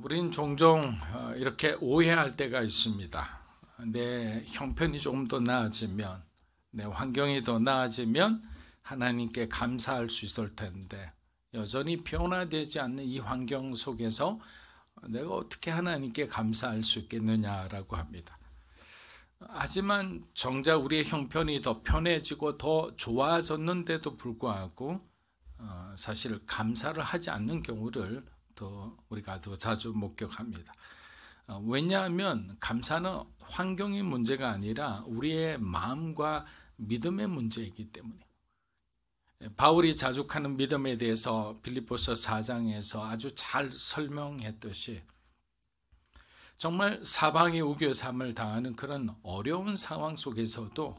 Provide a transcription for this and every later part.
우린 종종 이렇게 오해할 때가 있습니다. 내 형편이 조금 더 나아지면, 내 환경이 더 나아지면 하나님께 감사할 수 있을 텐데, 여전히 변화되지 않는 이 환경 속에서 내가 어떻게 하나님께 감사할 수 있겠느냐라고 합니다. 하지만 정작 우리의 형편이 더 편해지고 더 좋아졌는데도 불구하고 사실 감사를 하지 않는 경우를 우리가 더 자주 목격합니다. 왜냐하면 감사는 환경의 문제가 아니라 우리의 마음과 믿음의 문제이기 때문에, 바울이 자족하는 믿음에 대해서 빌립보서 4장에서 아주 잘 설명했듯이 정말 사방이 우겨삼을 당하는 그런 어려운 상황 속에서도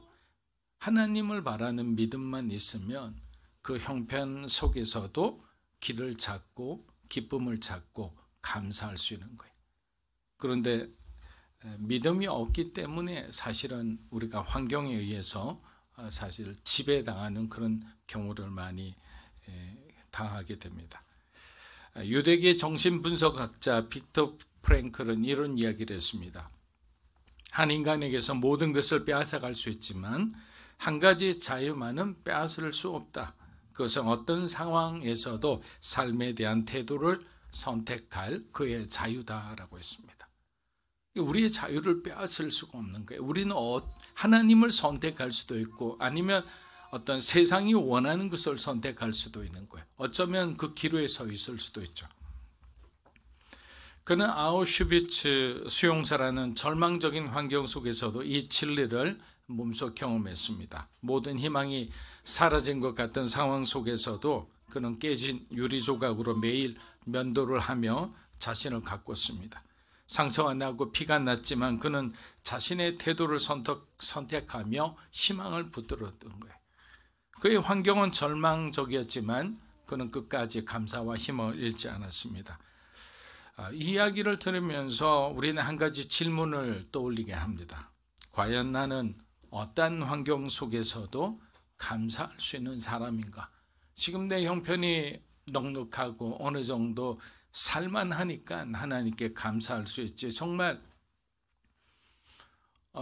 하나님을 바라는 믿음만 있으면 그 형편 속에서도 길을 찾고 기쁨을 찾고 감사할 수 있는 거예요. 그런데 믿음이 없기 때문에 사실은 우리가 환경에 의해서 사실 지배당하는 그런 경우를 많이 당하게 됩니다. 유대계 정신분석학자 빅터 프랭클은 이런 이야기를 했습니다. 한 인간에게서 모든 것을 빼앗아갈 수 있지만 한 가지 자유만은 빼앗을 수 없다. 그것은 어떤 상황에서도 삶에 대한 태도를 선택할 그의 자유다라고 했습니다. 우리의 자유를 빼앗을 수가 없는 거예요. 우리는 하나님을 선택할 수도 있고 아니면 어떤 세상이 원하는 것을 선택할 수도 있는 거예요. 어쩌면 그 기로에 서 있을 수도 있죠. 그는 아우슈비츠 수용소라는 절망적인 환경 속에서도 이 진리를 몸소 경험했습니다. 모든 희망이 사라진 것 같은 상황 속에서도 그는 깨진 유리 조각으로 매일 면도를 하며 자신을 가꿨습니다. 상처가 나고 피가 났지만 그는 자신의 태도를 선택하며 희망을 붙들었던 거예요. 그의 환경은 절망적이었지만 그는 끝까지 감사와 힘을 잃지 않았습니다. 이 이야기를 들으면서 우리는 한 가지 질문을 떠올리게 합니다. 과연 나는 어떤 환경 속에서도 감사할 수 있는 사람인가? 지금 내 형편이 넉넉하고 어느 정도 살만하니까 하나님께 감사할 수 있지. 정말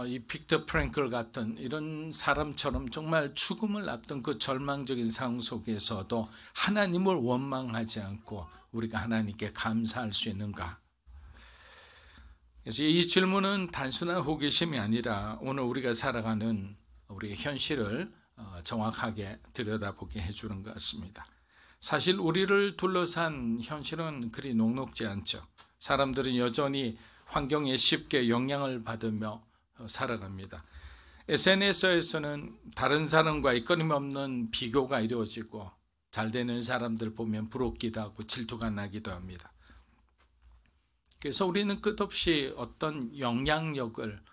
이 빅터 프랭클 같은 이런 사람처럼 정말 죽음을 앞둔 그 절망적인 상황 속에서도 하나님을 원망하지 않고 우리가 하나님께 감사할 수 있는가? 그래서 이 질문은 단순한 호기심이 아니라 오늘 우리가 살아가는 우리의 현실을 정확하게 들여다보게 해주는 것 같습니다. 사실 우리를 둘러싼 현실은 그리 녹록지 않죠. 사람들은 여전히 환경에 쉽게 영향을 받으며 살아갑니다. SNS에서는 다른 사람과의 끊임없는 비교가 이루어지고 잘 되는 사람들 보면 부럽기도 하고 질투가 나기도 합니다. 그래서 우리는 끝없이 어떤 영향력을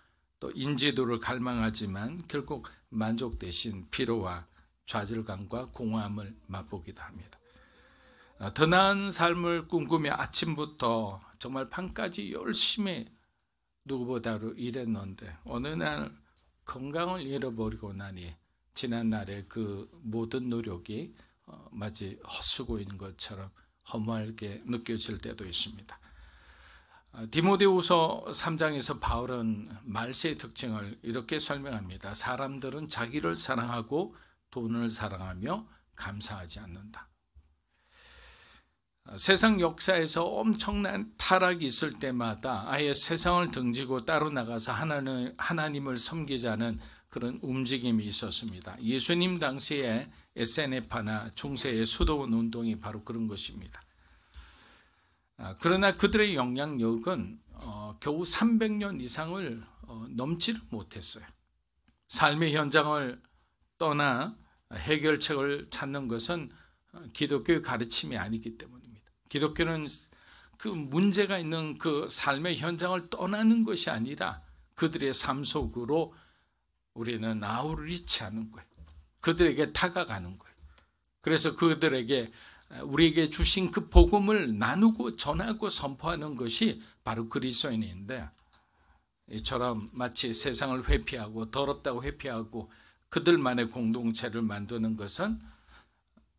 또 인지도를 갈망하지만 결국 만족 대신 피로와 좌절감과 공허함을 맛보기도 합니다. 더 나은 삶을 꿈꾸며 아침부터 정말 밤까지 열심히 누구보다도 일했는데 어느 날 건강을 잃어버리고 나니 지난날의 그 모든 노력이 마치 헛수고인 것처럼 허무하게 느껴질 때도 있습니다. 디모데후서 3장에서 바울은 말세의 특징을 이렇게 설명합니다. 사람들은 자기를 사랑하고 돈을 사랑하며 감사하지 않는다. 세상 역사에서 엄청난 타락이 있을 때마다 아예 세상을 등지고 따로 나가서 하나님을 섬기자는 그런 움직임이 있었습니다. 예수님 당시에 SNF나 중세의 수도원 운동이 바로 그런 것입니다. 그러나 그들의 영향력은 겨우 300년 이상을 넘지를 못했어요. 삶의 현장을 떠나 해결책을 찾는 것은 기독교의 가르침이 아니기 때문입니다. 기독교는 그 문제가 있는 그 삶의 현장을 떠나는 것이 아니라 그들의 삶 속으로 우리는 아우르지 않는 거예요. 그들에게 다가가는 거예요. 그래서 그들에게 우리에게 주신 그 복음을 나누고 전하고 선포하는 것이 바로 그리스도인인데, 이처럼 마치 세상을 회피하고 더럽다고 회피하고 그들만의 공동체를 만드는 것은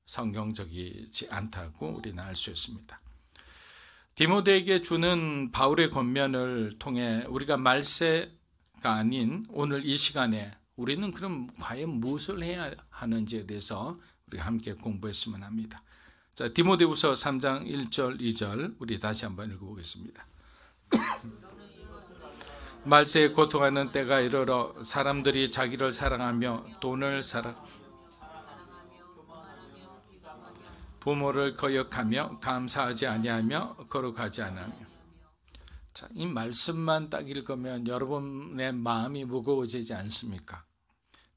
성경적이지 않다고 우리는 알 수 있습니다. 디모데에게 주는 바울의 권면을 통해 우리가 말세가 아닌 오늘 이 시간에 우리는 그럼 과연 무엇을 해야 하는지에 대해서 우리가 함께 공부했으면 합니다. 자, 디모데후서 3장 1절 2절 우리 다시 한번 읽어보겠습니다. 말세에 고통하는 때가 이르러 사람들이 자기를 사랑하며 돈을 부모를 거역하며 감사하지 아니하며 거룩하지 않으며. 자, 이 말씀만 딱 읽으면 여러분의 마음이 무거워지지 않습니까?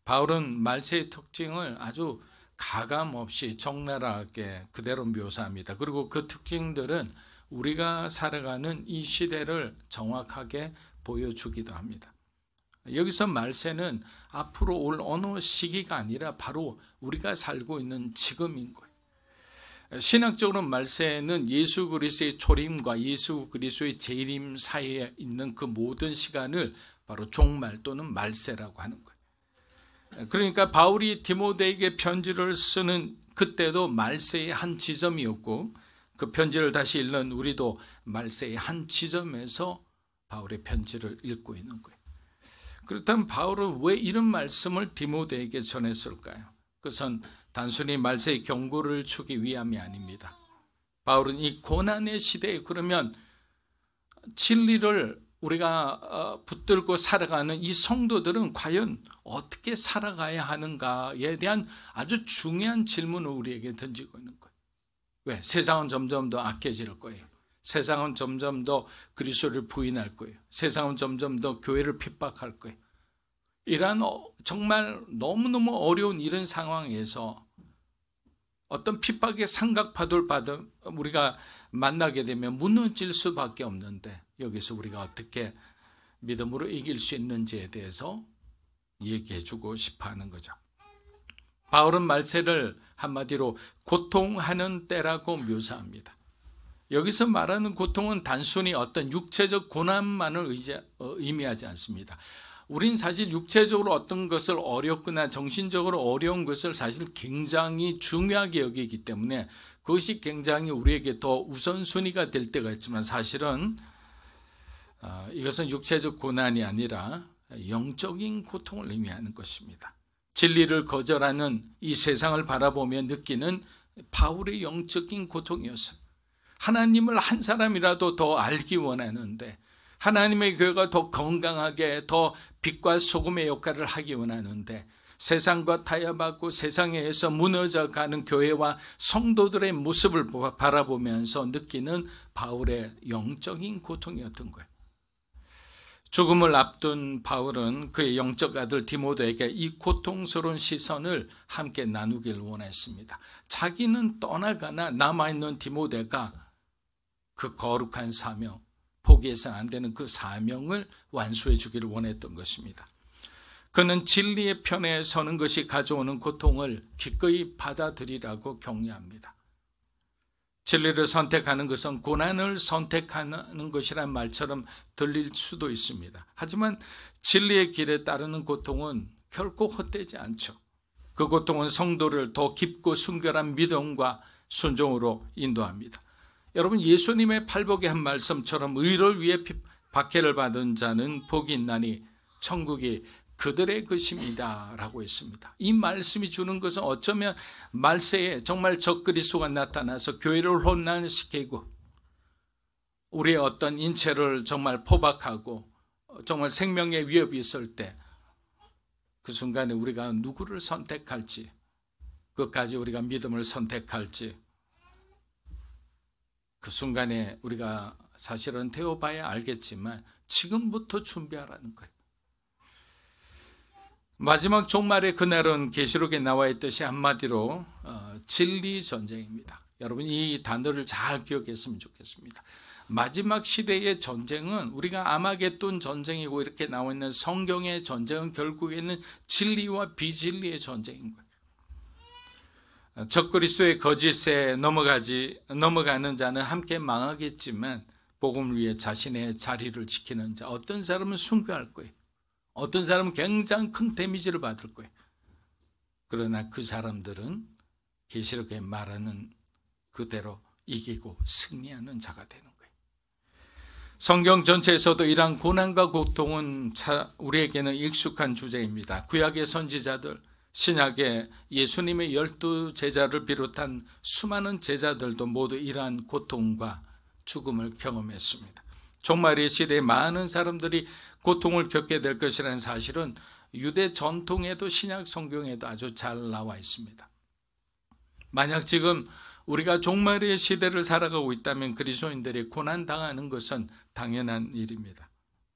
바울은 말세의 특징을 아주 가감없이 적나라하게 그대로 묘사합니다. 그리고 그 특징들은 우리가 살아가는 이 시대를 정확하게 보여주기도 합니다. 여기서 말세는 앞으로 올 어느 시기가 아니라 바로 우리가 살고 있는 지금인 거예요. 신학적으로 말세는 예수 그리스도의 초림과 예수 그리스도의 재림 사이에 있는 그 모든 시간을 바로 종말 또는 말세라고 하는 거예요. 그러니까 바울이 디모데에게 편지를 쓰는 그때도 말세의 한 지점이었고 그 편지를 다시 읽는 우리도 말세의 한 지점에서 바울의 편지를 읽고 있는 거예요. 그렇다면 바울은 왜 이런 말씀을 디모데에게 전했을까요? 그것은 단순히 말세의 경고를 주기 위함이 아닙니다. 바울은 이 고난의 시대에 그러면 진리를 우리가 붙들고 살아가는 이 성도들은 과연 어떻게 살아가야 하는가에 대한 아주 중요한 질문을 우리에게 던지고 있는 거예요. 왜? 세상은 점점 더 악해질 거예요. 세상은 점점 더 그리스도를 부인할 거예요. 세상은 점점 더 교회를 핍박할 거예요. 이러한 정말 너무너무 어려운 이런 상황에서 어떤 핍박의 삼각파도를 받아 우리가 만나게 되면 무너질 수밖에 없는데 여기서 우리가 어떻게 믿음으로 이길 수 있는지에 대해서 얘기해주고 싶어하는 거죠. 바울은 말세를 한마디로 고통하는 때라고 묘사합니다. 여기서 말하는 고통은 단순히 어떤 육체적 고난만을 의미하지 않습니다. 우린 사실 육체적으로 어떤 것을 어렵거나 정신적으로 어려운 것을 사실 굉장히 중요하게 여기기 때문에 그것이 굉장히 우리에게 더 우선순위가 될 때가 있지만 사실은 이것은 육체적 고난이 아니라 영적인 고통을 의미하는 것입니다. 진리를 거절하는 이 세상을 바라보며 느끼는 바울의 영적인 고통이었어요. 하나님을 한 사람이라도 더 알기 원하는데 하나님의 교회가 더 건강하게 더 빛과 소금의 역할을 하기 원하는데 세상과 타협하고 세상에서 무너져가는 교회와 성도들의 모습을 바라보면서 느끼는 바울의 영적인 고통이었던 거예요. 죽음을 앞둔 바울은 그의 영적 아들 디모데에게 이 고통스러운 시선을 함께 나누길 원했습니다. 자기는 떠나가나 남아있는 디모데가 그 거룩한 사명, 포기해서는 안 되는 그 사명을 완수해 주기를 원했던 것입니다. 그는 진리의 편에 서는 것이 가져오는 고통을 기꺼이 받아들이라고 격려합니다. 진리를 선택하는 것은 고난을 선택하는 것이란 말처럼 들릴 수도 있습니다. 하지만 진리의 길에 따르는 고통은 결코 헛되지 않죠. 그 고통은 성도를 더 깊고 순결한 믿음과 순종으로 인도합니다. 여러분, 예수님의 팔복의 한 말씀처럼 의를 위해 박해를 받은 자는 복이 있나니 천국이 그들의 것입니다 라고 했습니다. 이 말씀이 주는 것은 어쩌면 말세에 정말 적그리스도가 나타나서 교회를 혼란시키고 우리의 어떤 인체를 정말 포박하고 정말 생명의 위협이 있을 때 그 순간에 우리가 누구를 선택할지, 끝까지 우리가 믿음을 선택할지 그 순간에 우리가 사실은 되어봐야 알겠지만 지금부터 준비하라는 거예요. 마지막 종말의 그날은 계시록에 나와 있듯이 한마디로 진리 전쟁입니다. 여러분 이 단어를 잘 기억했으면 좋겠습니다. 마지막 시대의 전쟁은 우리가 아마겟돈 전쟁이고 이렇게 나와 있는 성경의 전쟁은 결국에는 진리와 비진리의 전쟁인 거예요. 적그리스도의 거짓에 넘어가는 자는 함께 망하겠지만 복음을 위해 자신의 자리를 지키는 자, 어떤 사람은 순교할 거예요. 어떤 사람은 굉장히 큰 데미지를 받을 거예요. 그러나 그 사람들은 계시록에 말하는 그대로 이기고 승리하는 자가 되는 거예요. 성경 전체에서도 이러한 고난과 고통은 우리에게는 익숙한 주제입니다. 구약의 선지자들, 신약의 예수님의 12제자를 비롯한 수많은 제자들도 모두 이러한 고통과 죽음을 경험했습니다. 종말의 시대에 많은 사람들이 고통을 겪게 될 것이라는 사실은 유대 전통에도 신약 성경에도 아주 잘 나와 있습니다. 만약 지금 우리가 종말의 시대를 살아가고 있다면 그리스도인들이 고난당하는 것은 당연한 일입니다.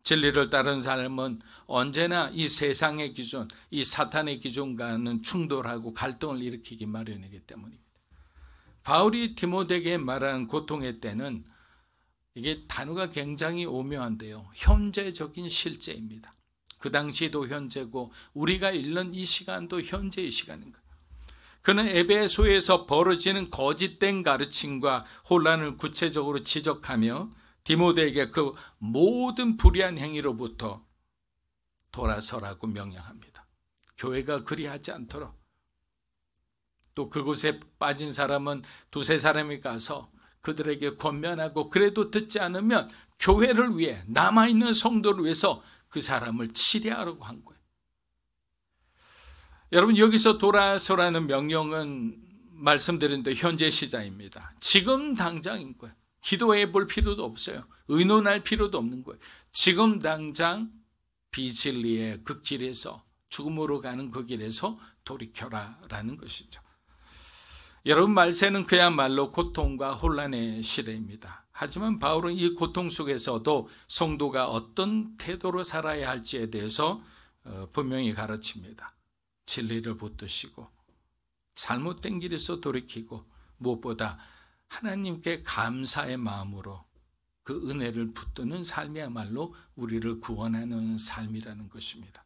진리를 따르는 삶은 언제나 이 세상의 기준, 이 사탄의 기준과는 충돌하고 갈등을 일으키기 마련이기 때문입니다. 바울이 디모데에게 말한 고통의 때는 이게 단어가 굉장히 오묘한데요. 현재적인 실제입니다. 그 당시도 현재고 우리가 읽는 이 시간도 현재의 시간인 거예요. 그는 에베소에서 벌어지는 거짓된 가르침과 혼란을 구체적으로 지적하며 디모데에게 그 모든 불의한 행위로부터 돌아서라고 명령합니다. 교회가 그리하지 않도록, 또 그곳에 빠진 사람은 두세 사람이 가서 그들에게 권면하고 그래도 듣지 않으면 교회를 위해, 남아있는 성도를 위해서 그 사람을 치료하라고 한 거예요. 여러분, 여기서 돌아서라는 명령은 말씀드린 대로 현재 시자입니다. 지금 당장인 거예요. 기도해 볼 필요도 없어요. 의논할 필요도 없는 거예요. 지금 당장 비진리의 그 길에서, 죽음으로 가는 그 길에서 돌이켜라 라는 것이죠. 여러분, 말세는 그야말로 고통과 혼란의 시대입니다. 하지만 바울은 이 고통 속에서도 성도가 어떤 태도로 살아야 할지에 대해서 분명히 가르칩니다. 진리를 붙드시고 잘못된 길에서 돌이키고 무엇보다 하나님께 감사의 마음으로 그 은혜를 붙드는 삶이야말로 우리를 구원하는 삶이라는 것입니다.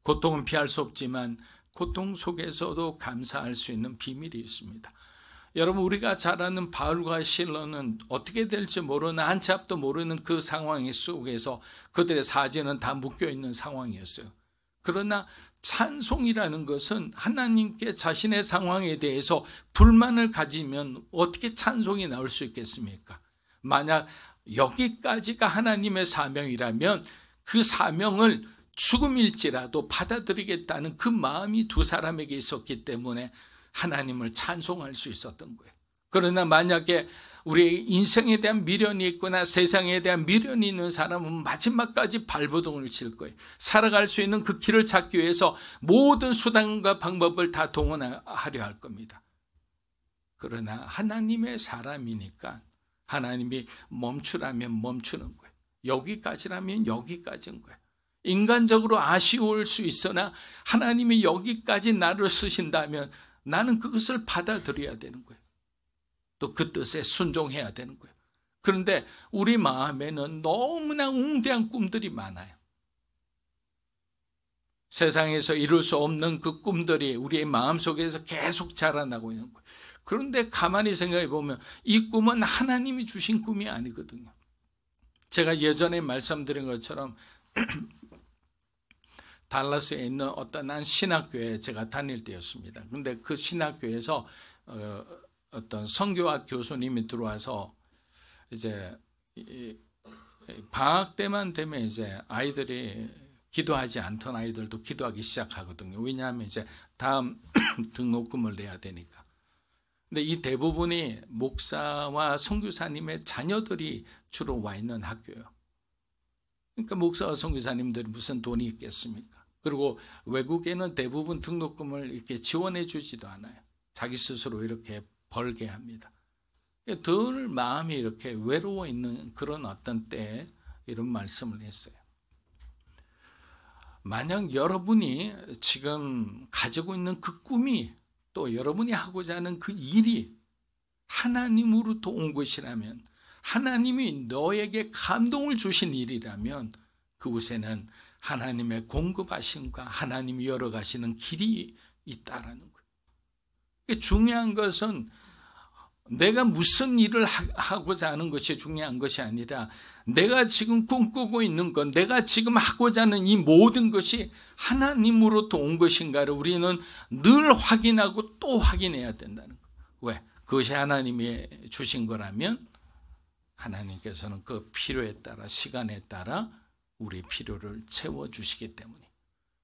고통은 피할 수 없지만 고통 속에서도 감사할 수 있는 비밀이 있습니다. 여러분, 우리가 잘 아는 바울과 실로는 어떻게 될지 모르는, 한 치 앞도 모르는 그 상황 속에서 그들의 사지는 다 묶여있는 상황이었어요. 그러나 찬송이라는 것은 하나님께 자신의 상황에 대해서 불만을 가지면 어떻게 찬송이 나올 수 있겠습니까? 만약 여기까지가 하나님의 사명이라면 그 사명을 죽음일지라도 받아들이겠다는 그 마음이 두 사람에게 있었기 때문에 하나님을 찬송할 수 있었던 거예요. 그러나 만약에 우리의 인생에 대한 미련이 있거나 세상에 대한 미련이 있는 사람은 마지막까지 발버둥을 칠 거예요. 살아갈 수 있는 그 길을 찾기 위해서 모든 수단과 방법을 다 동원하려 할 겁니다. 그러나 하나님의 사람이니까 하나님이 멈추라면 멈추는 거예요. 여기까지라면 여기까지인 거예요. 인간적으로 아쉬울 수 있으나 하나님이 여기까지 나를 쓰신다면 나는 그것을 받아들여야 되는 거예요. 또 그 뜻에 순종해야 되는 거예요. 그런데 우리 마음에는 너무나 웅대한 꿈들이 많아요. 세상에서 이룰 수 없는 그 꿈들이 우리의 마음속에서 계속 자라나고 있는 거예요. 그런데 가만히 생각해 보면 이 꿈은 하나님이 주신 꿈이 아니거든요. 제가 예전에 말씀드린 것처럼 달라스에 있는 어떤 한 신학교에 제가 다닐 때였습니다. 그런데 그 신학교에서 어떤 선교학 교수님이 들어와서 이제 방학 때만 되면 이제 아이들이 기도하지 않던 아이들도 기도하기 시작하거든요. 왜냐하면 이제 다음 등록금을 내야 되니까. 근데 이 대부분이 목사와 선교사님의 자녀들이 주로 와 있는 학교예요. 그러니까 목사와 선교사님들이 무슨 돈이 있겠습니까? 그리고 외국에는 대부분 등록금을 이렇게 지원해 주지도 않아요. 자기 스스로 이렇게 벌게 합니다. 늘 마음이 이렇게 외로워 있는 그런 어떤 때에 이런 말씀을 했어요. 만약 여러분이 지금 가지고 있는 그 꿈이 또 여러분이 하고자 하는 그 일이 하나님으로부터 온 것이라면, 하나님이 너에게 감동을 주신 일이라면 그곳에는 하나님의 공급하심과 하나님이 열어가시는 길이 있다라는 거예요. 중요한 것은 내가 무슨 일을 하고자 하는 것이 중요한 것이 아니라 내가 지금 꿈꾸고 있는 것, 내가 지금 하고자 하는 이 모든 것이 하나님으로부터 온 것인가를 우리는 늘 확인하고 또 확인해야 된다는 거예요. 왜? 그것이 하나님이 주신 거라면 하나님께서는 그 필요에 따라 시간에 따라 우리의 필요를 채워주시기 때문에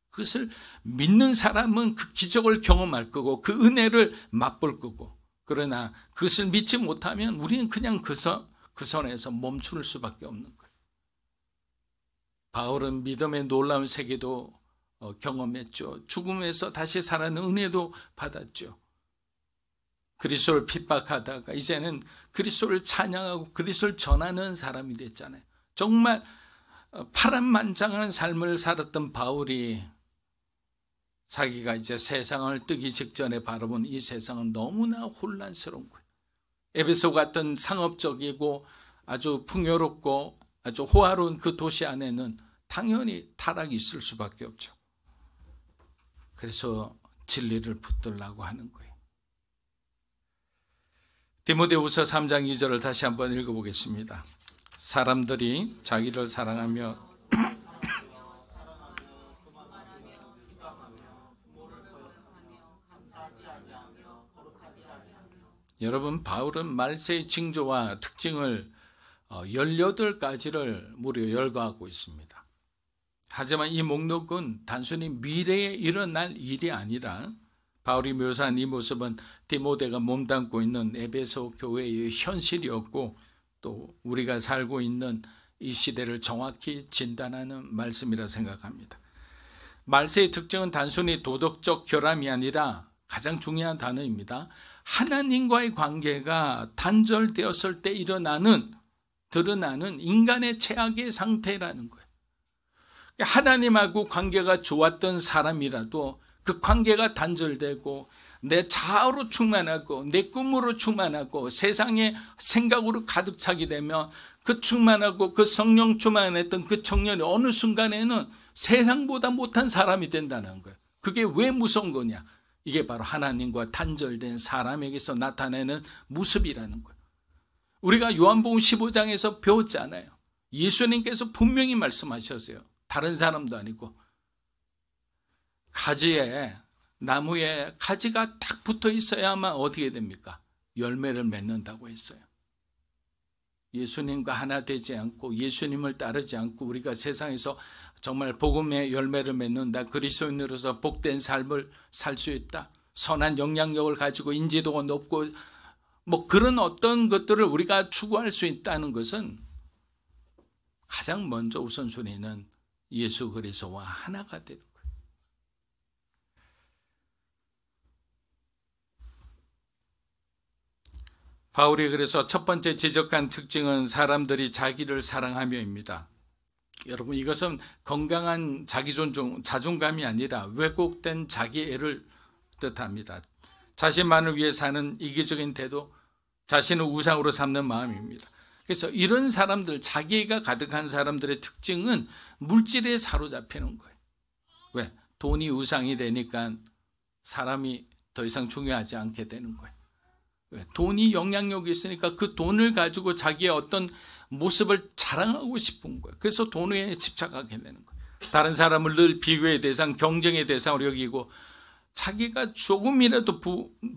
그것을 믿는 사람은 그 기적을 경험할 거고 그 은혜를 맛볼 거고 그러나 그것을 믿지 못하면 우리는 그냥 그 선에서 멈출 수밖에 없는 거예요. 바울은 믿음의 놀라운 세계도 경험했죠. 죽음에서 다시 살아나는 은혜도 받았죠. 그리스도를 핍박하다가 이제는 그리스도를 찬양하고 그리스도를 전하는 사람이 됐잖아요. 정말 파란만장한 삶을 살았던 바울이 자기가 이제 세상을 뜨기 직전에 바라본 이 세상은 너무나 혼란스러운 거예요. 에베소 같은 상업적이고 아주 풍요롭고 아주 호화로운 그 도시 안에는 당연히 타락이 있을 수밖에 없죠. 그래서 진리를 붙들라고 하는 거예요. 디모데후서 3장 2절을 다시 한번 읽어보겠습니다. 사람들이 자기를 사랑하며 여러분, 바울은 말세의 징조와 특징을 18가지를 무려 열거하고 있습니다. 하지만 이 목록은 단순히 미래에 일어날 일이 아니라 바울이 묘사한 이 모습은 디모데가 몸담고 있는 에베소 교회의 현실이었고 또 우리가 살고 있는 이 시대를 정확히 진단하는 말씀이라 생각합니다. 말세의 특징은 단순히 도덕적 결함이 아니라 가장 중요한 단어입니다. 하나님과의 관계가 단절되었을 때 드러나는 인간의 최악의 상태라는 거예요. 하나님하고 관계가 좋았던 사람이라도 그 관계가 단절되고 내 자아로 충만하고 내 꿈으로 충만하고 세상의 생각으로 가득 차게 되면 그 충만하고 그 성령 충만했던 그 청년이 어느 순간에는 세상보다 못한 사람이 된다는 거예요. 그게 왜 무서운 거냐? 이게 바로 하나님과 단절된 사람에게서 나타내는 모습이라는 거예요. 우리가 요한복음 15장에서 배웠잖아요. 예수님께서 분명히 말씀하셨어요. 다른 사람도 아니고 나무에 가지가 딱 붙어 있어야만 어떻게 됩니까? 열매를 맺는다고 했어요. 예수님과 하나 되지 않고 예수님을 따르지 않고 우리가 세상에서 정말 복음의 열매를 맺는다. 그리스도인으로서 복된 삶을 살 수 있다. 선한 영향력을 가지고 인지도가 높고 그런 어떤 것들을 우리가 추구할 수 있다는 것은 가장 먼저 우선순위는 예수 그리스도와 하나가 되는 거예요. 바울이 그래서 첫 번째 지적한 특징은 사람들이 자기를 사랑하며입니다. 여러분, 이것은 건강한 자기존중, 자존감이 아니라 왜곡된 자기애를 뜻합니다. 자신만을 위해 사는 이기적인 태도, 자신을 우상으로 삼는 마음입니다. 그래서 이런 사람들, 자기애가 가득한 사람들의 특징은 물질에 사로잡히는 거예요. 왜? 돈이 우상이 되니까 사람이 더 이상 중요하지 않게 되는 거예요. 왜? 돈이 영향력이 있으니까 그 돈을 가지고 자기의 어떤 모습을 자랑하고 싶은 거예요. 그래서 돈에 집착하게 되는 거예요. 다른 사람을 늘 비교의 대상, 경쟁의 대상으로 여기고 자기가 조금이라도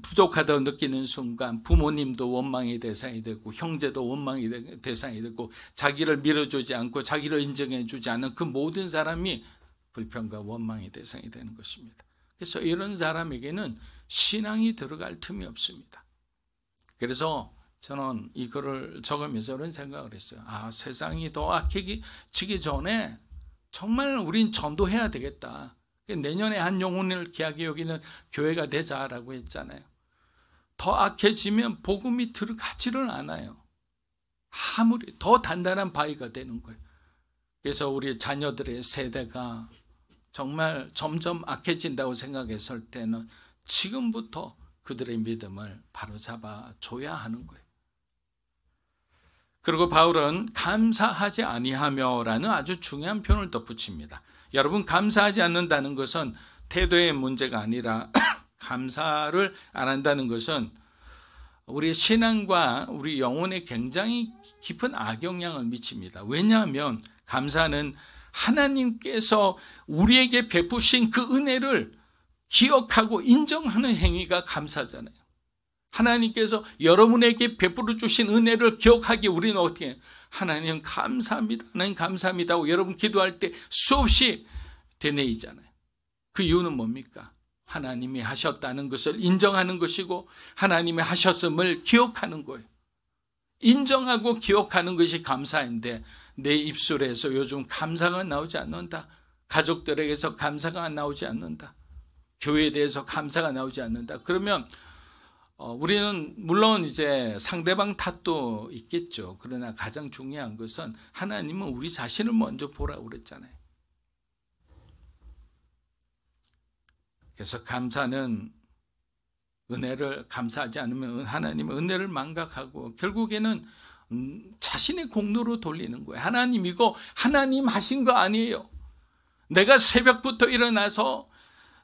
부족하다고 느끼는 순간 부모님도 원망의 대상이 되고 형제도 원망의 대상이 되고 자기를 밀어주지 않고 자기를 인정해주지 않는 그 모든 사람이 불평과 원망의 대상이 되는 것입니다. 그래서 이런 사람에게는 신앙이 들어갈 틈이 없습니다. 그래서 저는 이거를 적으면서 이런 생각을 했어요. 세상이 더 악해지기 전에 정말 우린 전도해야 되겠다. 내년에 한 영혼을 귀하게 여기는 교회가 되자라고 했잖아요. 더 악해지면 복음이 들어가지를 않아요. 아무리 더 단단한 바위가 되는 거예요. 그래서 우리 자녀들의 세대가 정말 점점 악해진다고 생각했을 때는 지금부터 그들의 믿음을 바로잡아 줘야 하는 거예요. 그리고 바울은 감사하지 아니하며라는 아주 중요한 표현을 덧붙입니다. 여러분, 감사하지 않는다는 것은 태도의 문제가 아니라 감사를 안 한다는 것은 우리의 신앙과 우리 영혼에 굉장히 깊은 악영향을 미칩니다. 왜냐하면 감사는 하나님께서 우리에게 베푸신 그 은혜를 기억하고 인정하는 행위가 감사잖아요. 하나님께서 여러분에게 베풀어 주신 은혜를 기억하기 우리는 어떻게 해요? 하나님 감사합니다. 하나님 감사합니다 하고 여러분 기도할 때 수없이 되뇌이잖아요. 그 이유는 뭡니까? 하나님이 하셨다는 것을 인정하는 것이고 하나님이 하셨음을 기억하는 거예요. 인정하고 기억하는 것이 감사인데 내 입술에서 요즘 감사가 나오지 않는다. 가족들에게서 감사가 나오지 않는다. 교회에 대해서 감사가 나오지 않는다. 그러면 우리는 물론 이제 상대방 탓도 있겠죠. 그러나 가장 중요한 것은 하나님은 우리 자신을 먼저 보라고 그랬잖아요. 그래서 감사는 은혜를 감사하지 않으면 하나님의 은혜를 망각하고 결국에는 자신의 공로로 돌리는 거예요. 하나님 이거 하나님 하신 거 아니에요. 내가 새벽부터 일어나서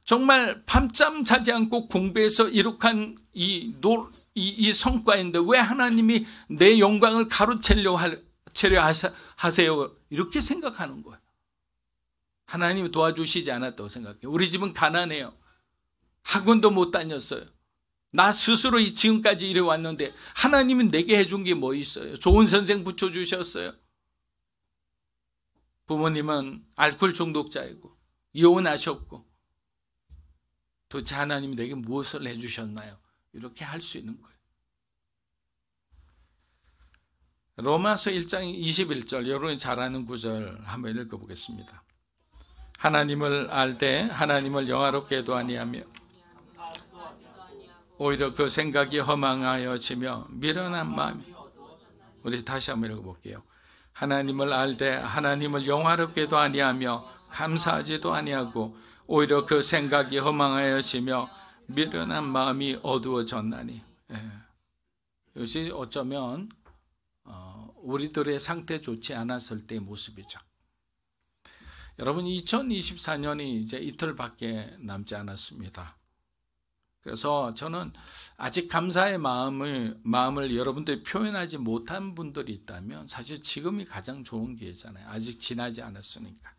정말 밤잠 자지 않고 공부해서 이룩한 이 성과인데 왜 하나님이 내 영광을 가로채려 하세요? 이렇게 생각하는 거예요. 하나님이 도와주시지 않았다고 생각해요. 우리 집은 가난해요. 학원도 못 다녔어요. 나 스스로 지금까지 이래 왔는데 하나님은 내게 해준 게 뭐 있어요? 좋은 선생 붙여주셨어요. 부모님은 알코올 중독자이고 이혼하셨고 도대체 하나님이 내게 무엇을 해주셨나요? 이렇게 할 수 있는 거예요. 로마서 1장 21절 여러분이 잘 아는 구절 한번 읽어보겠습니다. 하나님을 알 때 하나님을 영화롭게도 아니하며 오히려 그 생각이 허망하여지며 미련한 마음이 우리 다시 한번 읽어볼게요. 하나님을 알 때 하나님을 영화롭게도 아니하며 감사하지도 아니하고 오히려 그 생각이 허망하여지며 미련한 마음이 어두워졌나니. 이것이 어쩌면 우리들의 상태 좋지 않았을 때의 모습이죠. 여러분 2024년이 이제 이틀밖에 남지 않았습니다. 그래서 저는 아직 감사의 마음을 여러분들이 표현하지 못한 분들이 있다면 사실 지금이 가장 좋은 기회잖아요. 아직 지나지 않았으니까.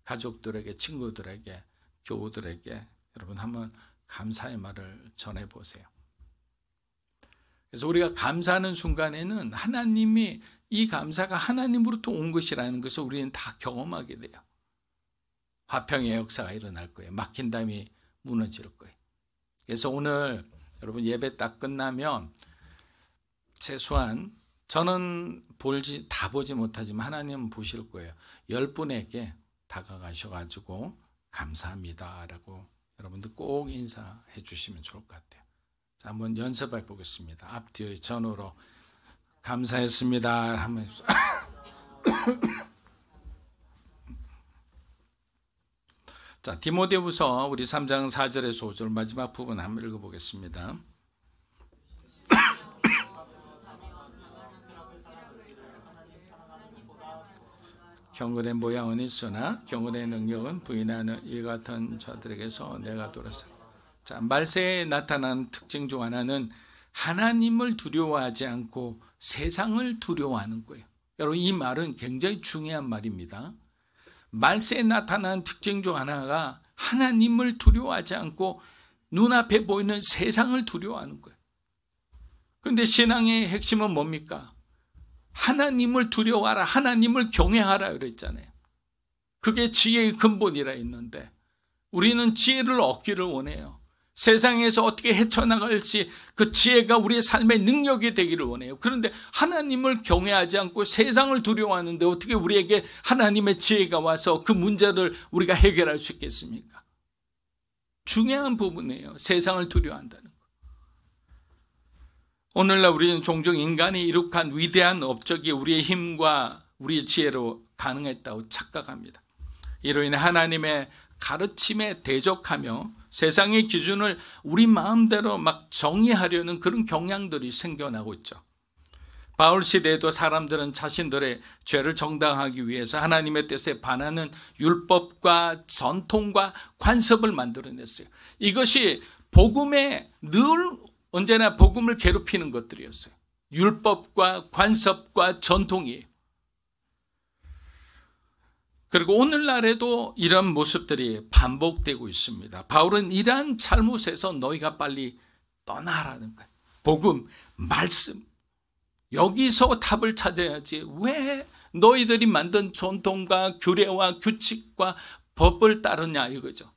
가족들에게, 친구들에게, 교우들에게 여러분 한번 감사의 말을 전해보세요. 그래서 우리가 감사하는 순간에는 하나님이 이 감사가 하나님으로부터 온 것이라는 것을 우리는 다 경험하게 돼요. 화평의 역사가 일어날 거예요. 막힌 담이 무너질 거예요. 그래서 오늘 여러분 예배 딱 끝나면 최소한 저는 다 보지 못하지만 하나님은 보실 거예요. 10분에게 다가가셔가지고 감사합니다 라고 여러분들 꼭 인사해 주시면 좋을 것 같아요. 자, 한번 연습해 보겠습니다. 앞뒤의 전으로 감사했습니다 하면서 자, 디모데후서 우리 3장 4절에서 5절 마지막 부분 한번 읽어보겠습니다. 경건의 모양은 있으나 경건의 능력은 부인하는 이 같은 자들에게서 내가 돌아서. 자, 말세에 나타난 특징 중 하나는 하나님을 두려워하지 않고 세상을 두려워하는 거예요. 여러분 이 말은 굉장히 중요한 말입니다. 말세에 나타난 특징 중 하나가 하나님을 두려워하지 않고 눈앞에 보이는 세상을 두려워하는 거예요. 그런데 신앙의 핵심은 뭡니까? 하나님을 두려워하라, 하나님을 경외하라 그랬잖아요. 그게 지혜의 근본이라 했는데 우리는 지혜를 얻기를 원해요. 세상에서 어떻게 헤쳐나갈지 그 지혜가 우리의 삶의 능력이 되기를 원해요. 그런데 하나님을 경외하지 않고 세상을 두려워하는데 어떻게 우리에게 하나님의 지혜가 와서 그 문제를 우리가 해결할 수 있겠습니까? 중요한 부분이에요. 세상을 두려워한다는 거. 오늘날 우리는 종종 인간이 이룩한 위대한 업적이 우리의 힘과 우리의 지혜로 가능했다고 착각합니다. 이로 인해 하나님의 가르침에 대적하며 세상의 기준을 우리 마음대로 막 정의하려는 그런 경향들이 생겨나고 있죠. 바울 시대에도 사람들은 자신들의 죄를 정당하기 위해서 하나님의 뜻에 반하는 율법과 전통과 관습을 만들어냈어요. 이것이 복음에 늘 언제나 복음을 괴롭히는 것들이었어요. 율법과 관습과 전통이에요. 그리고 오늘날에도 이런 모습들이 반복되고 있습니다. 바울은 이러한 잘못에서 너희가 빨리 떠나라는 거예요. 복음, 말씀, 여기서 답을 찾아야지. 왜 너희들이 만든 전통과 규례와 규칙과 법을 따르냐 이거죠.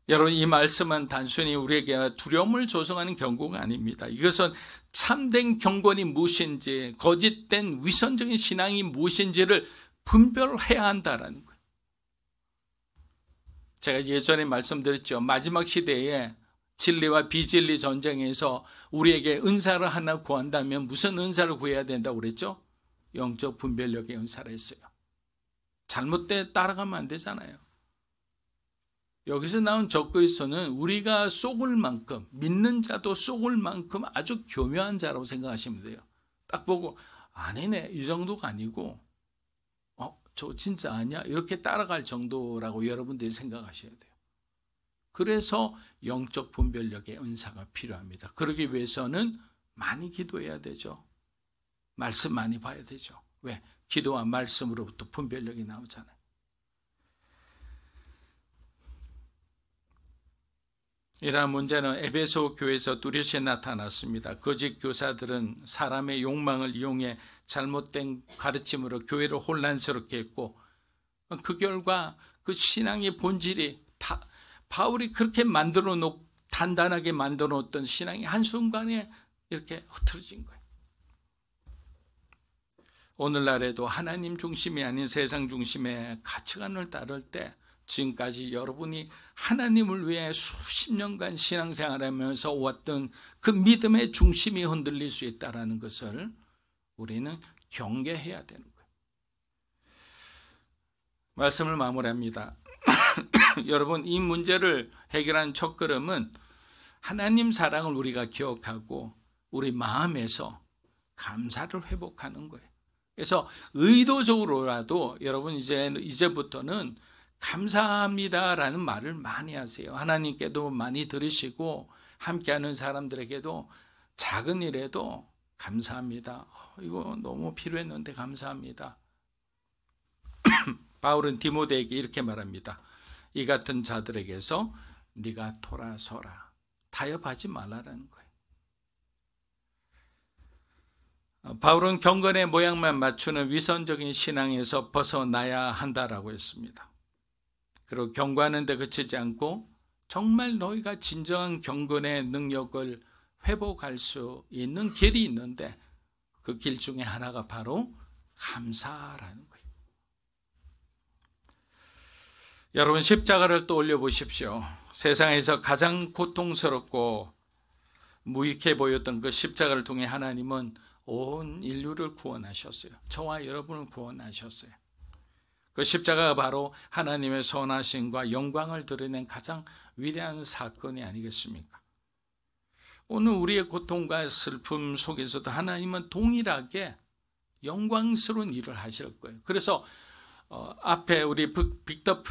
여러분, 이 말씀은 단순히 우리에게 두려움을 조성하는 경고가 아닙니다. 이것은 참된 경건이 무엇인지, 거짓된 위선적인 신앙이 무엇인지를 분별해야 한다라는 거예요. 제가 예전에 말씀드렸죠. 마지막 시대에 진리와 비진리 전쟁에서 우리에게 은사를 하나 구한다면 무슨 은사를 구해야 된다고 그랬죠? 영적 분별력의 은사를 했어요. 잘못돼 따라가면 안 되잖아요. 여기서 나온 적그리스도는 우리가 속을 만큼, 믿는 자도 속을 만큼 아주 교묘한 자라고 생각하시면 돼요. 딱 보고 아니네 이 정도가 아니고 저 진짜 아니야 이렇게 따라갈 정도라고 여러분들이 생각하셔야 돼요. 그래서 영적 분별력의 은사가 필요합니다. 그러기 위해서는 많이 기도해야 되죠. 말씀 많이 봐야 되죠. 왜? 기도와 말씀으로부터 분별력이 나오잖아요. 이러한 문제는 에베소 교회에서 뚜렷이 나타났습니다. 거짓 교사들은 사람의 욕망을 이용해 잘못된 가르침으로 교회를 혼란스럽게 했고, 그 결과 그 신앙의 본질이 바울이 그렇게 단단하게 만들어 놓았던 신앙이 한순간에 이렇게 흐트러진 거예요. 오늘날에도 하나님 중심이 아닌 세상 중심의 가치관을 따를 때 지금까지 여러분이 하나님을 위해 수십 년간 신앙생활하면서 왔던 그 믿음의 중심이 흔들릴 수 있다는 것을 우리는 경계해야 되는 거예요. 말씀을 마무리합니다. 여러분, 이 문제를 해결한 첫걸음은 하나님 사랑을 우리가 기억하고 우리 마음에서 감사를 회복하는 거예요. 그래서 의도적으로라도 여러분 이제부터는 감사합니다라는 말을 많이 하세요. 하나님께도 많이 들으시고 함께하는 사람들에게도 작은 일에도 감사합니다. 이거 너무 필요했는데 감사합니다. 바울은 디모데에게 이렇게 말합니다. 이 같은 자들에게서 네가 돌아서라. 타협하지 말라라는 거예요. 바울은 경건의 모양만 맞추는 위선적인 신앙에서 벗어나야 한다라고 했습니다. 그리고 경고하는 데 그치지 않고 정말 너희가 진정한 경건의 능력을 회복할 수 있는 길이 있는데 그 길 중에 하나가 바로 감사라는 거예요. 여러분, 십자가를 떠올려 보십시오. 세상에서 가장 고통스럽고 무익해 보였던 그 십자가를 통해 하나님은 온 인류를 구원하셨어요. 저와 여러분을 구원하셨어요. 그 십자가가 바로 하나님의 선하심과 영광을 드러낸 가장 위대한 사건이 아니겠습니까? 오늘 우리의 고통과 슬픔 속에서도 하나님은 동일하게 영광스러운 일을 하실 거예요. 그래서 앞에 우리 빅터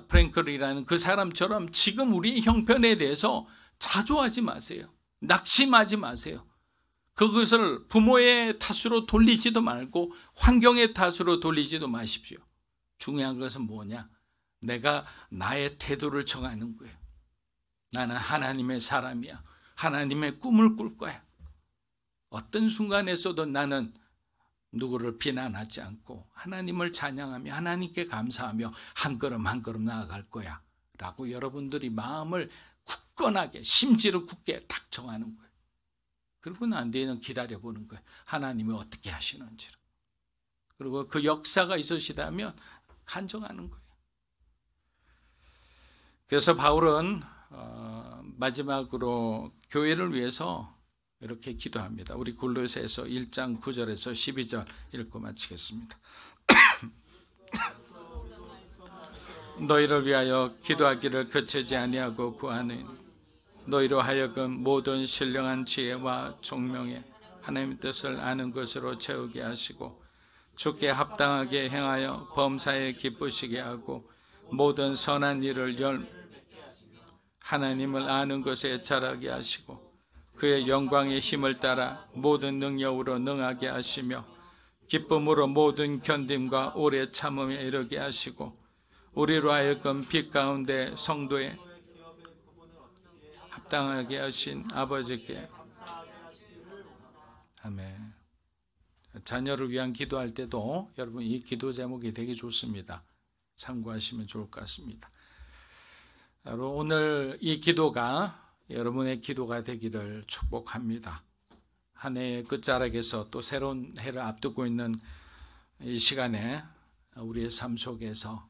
프랭클이라는 그 사람처럼 지금 우리의 형편에 대해서 자조하지 마세요. 낙심하지 마세요. 그것을 부모의 탓으로 돌리지도 말고 환경의 탓으로 돌리지도 마십시오. 중요한 것은 뭐냐? 내가 나의 태도를 정하는 거예요. 나는 하나님의 사람이야. 하나님의 꿈을 꿀 거야. 어떤 순간에서도 나는 누구를 비난하지 않고 하나님을 찬양하며 하나님께 감사하며 한 걸음 한 걸음 나아갈 거야 라고 여러분들이 마음을 굳건하게 심지를 굳게 딱 정하는 거예요. 그리고 난 뒤에는 기다려보는 거예요. 하나님이 어떻게 하시는지를. 그리고 그 역사가 있으시다면 간증하는 거예요. 그래서 바울은 마지막으로 교회를 위해서 이렇게 기도합니다. 우리 골로새서 1장 9절에서 12절 읽고 마치겠습니다. 너희를 위하여 기도하기를 그치지 아니하고 구하는 너희로 하여금 모든 신령한 지혜와 총명에 하나님의 뜻을 아는 것으로 채우게 하시고 주께 합당하게 행하여 범사에 기쁘시게 하고 모든 선한 일을 하나님을 아는 것에 자라게 하시고 그의 영광의 힘을 따라 모든 능력으로 능하게 하시며 기쁨으로 모든 견딤과 오래 참음에 이르게 하시고 우리로 하여금 빛 가운데 성도의 합당하게 하신 아버지께 아멘. 자녀를 위한 기도할 때도 여러분 이 기도 제목이 되게 좋습니다. 참고하시면 좋을 것 같습니다. 여러분 오늘 이 기도가 여러분의 기도가 되기를 축복합니다. 한 해의 끝자락에서 또 새로운 해를 앞두고 있는 이 시간에 우리의 삶 속에서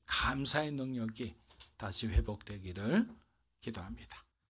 감사의 능력이 다시 회복되기를 기도합니다.